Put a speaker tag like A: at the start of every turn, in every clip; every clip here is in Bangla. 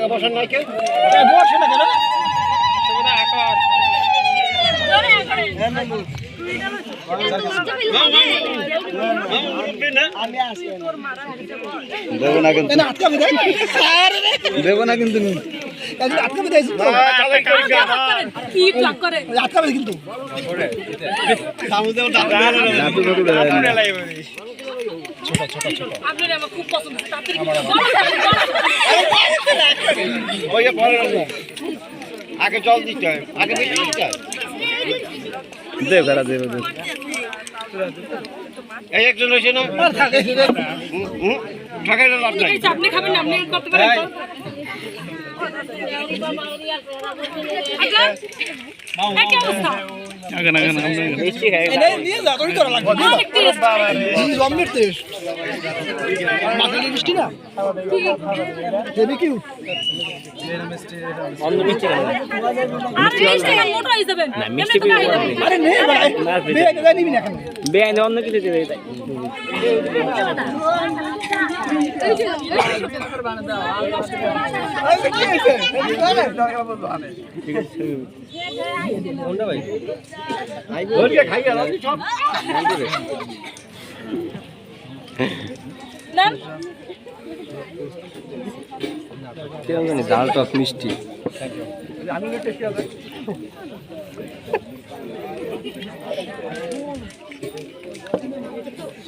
A: বসার নাই কেউ
B: বসে না কেন
C: দেবো না কিন্তু দেবো না কিন্তু
B: আটকাবে দিয়েছি তো আটকাবে কিন্তু
A: আগে জল দিতে হয় আগে দিতে হয়
C: দেব করা দেব দেব
A: এই একজন হয়েছে না ঢাকায় লাভ নাই
D: আপনি খাবেন না আপনি করতে পারেন
B: নিয়ে যা তুমি করা লাগবে জম্বির টেস্ট মাথায় মিষ্টি না দেবে কি আরে নে ভাই নিবি না কেন
E: বেআইনি অন্য কিছু দেবে তাই
C: ঠিক আছে কোনটা ভাই
A: খাই গেল সব
C: ডাল টক মিষ্টি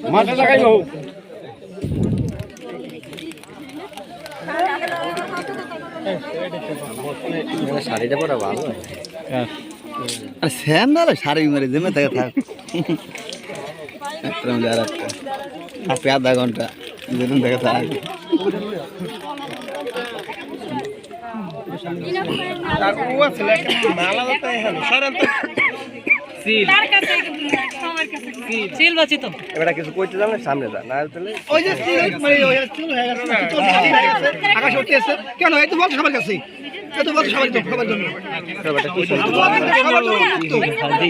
A: মাথা লাগাই হোক
C: শাড়িটা পরা ভালো আরে স্যান্ডাল শাড়ি মারি জমে থেকে থাক আপনি আধা ঘন্টা যেদিন থেকে থাক এবার কিছু কইতে যাবে সামনে যা না তাহলে
B: ওই যে আকাশ উঠে আছে কেন এই তো বল সবার কাছে এই তো বল সবার জন্য সবার জন্য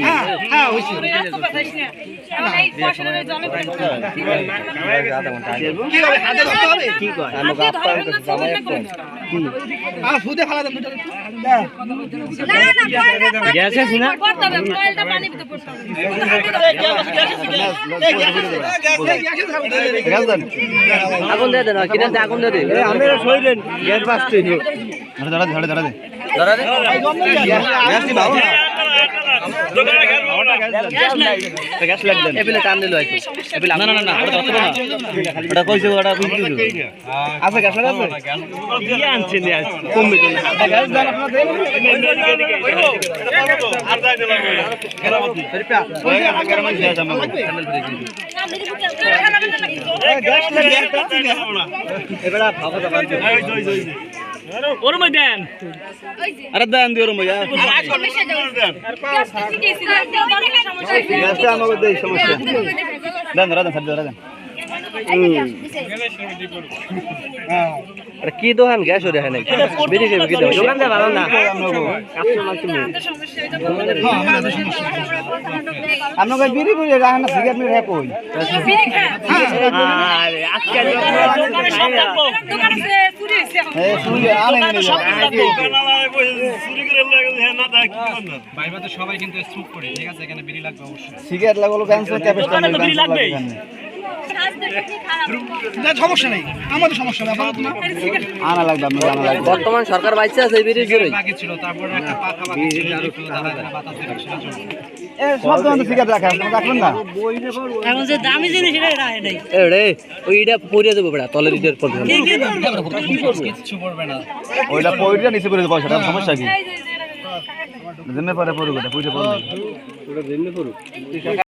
B: হ্যাঁ হ্যাঁ হইছে কি হবে হাতে ধরতে হবে
C: কি কয় আমাকে আপ্যায়ন করতে জামাই আপ্যায়ন
B: ফুদে ফালা দেন দুটো
C: গ্যাস আছে না আগুন দিয়ে দেন কিনা আগুন দিয়ে দে আমি সইলেন গ্যাস বাঁচতে ধরে ধরে ধরে ধরে ধরে গ্যাস দি বাবু গ্যাস লাগ দেন এবিলে টান দিলো আইছে এবিলে না না না ওটা ধরতে না ওটা কইছে ওটা বুঝলি আছে গ্যাস আছে কি আনছে নি আজ কমবে তো না গ্যাস দাও আপনারা দেন আর যাই দিলাম কেরামতি ফেরপা ওই আগের মান গ্যাস আমরা চ্যানেল ব্রেক গ্যাস লাগে এবারে ভাবা দাও ওই
E: ওর মধ্যে দেন
C: আরে দেন দিও রময়া গ্যাসটা আমাকে দেই সমস্যা দেন ধরা দেন ধরা দেন আরে কি দোকান গ্যাস হরে হয় নাই বেরি যাবে কি দাও দোকান দে ভালো না আপনাকে বিড়ি করে রাখা না সিগারেট নিয়ে রাখো আরে আজকে
D: দোকানে সব থাকবো দোকানে চুরি হইছে
C: এই শুনি আনে নি
E: ভাইবা তো সবাই কিন্তু স্মোক করে ঠিক আছে এখানে বিড়ি লাগবে অবশ্যই
C: সিগারেট লাগালো ক্যান্সার ক্যাপেস্টা
E: বিড়ি লাগবে
B: সমস্যা নেই আমাদের সমস্যা না আপাতত না
C: আনা লাগবে আপনার আনা লাগবে বর্তমান সরকার বাইচে আছে বিড়ি জুড়ে
E: বাকি ছিল তারপরে একটা পাখা বাকি ছিল আর একটু দাঁড়া দাঁড়া বাতাস দিচ্ছিল
C: এ সব দোকানে সিগারেট রাখা আপনি রাখবেন না
D: এখন যে দামি জিনিস এটা রাখে নাই
C: এ রে ওইটা পড়ে দেবো বড়া তলের ইটের পর
E: কিছু করবে না
C: ওইটা পয়টা নিচে করে দেবো পয়সাটা সমস্যা কি জেনে পরে পড়ুক এটা পয়সা পড়বে ওটা জেনে পড়ুক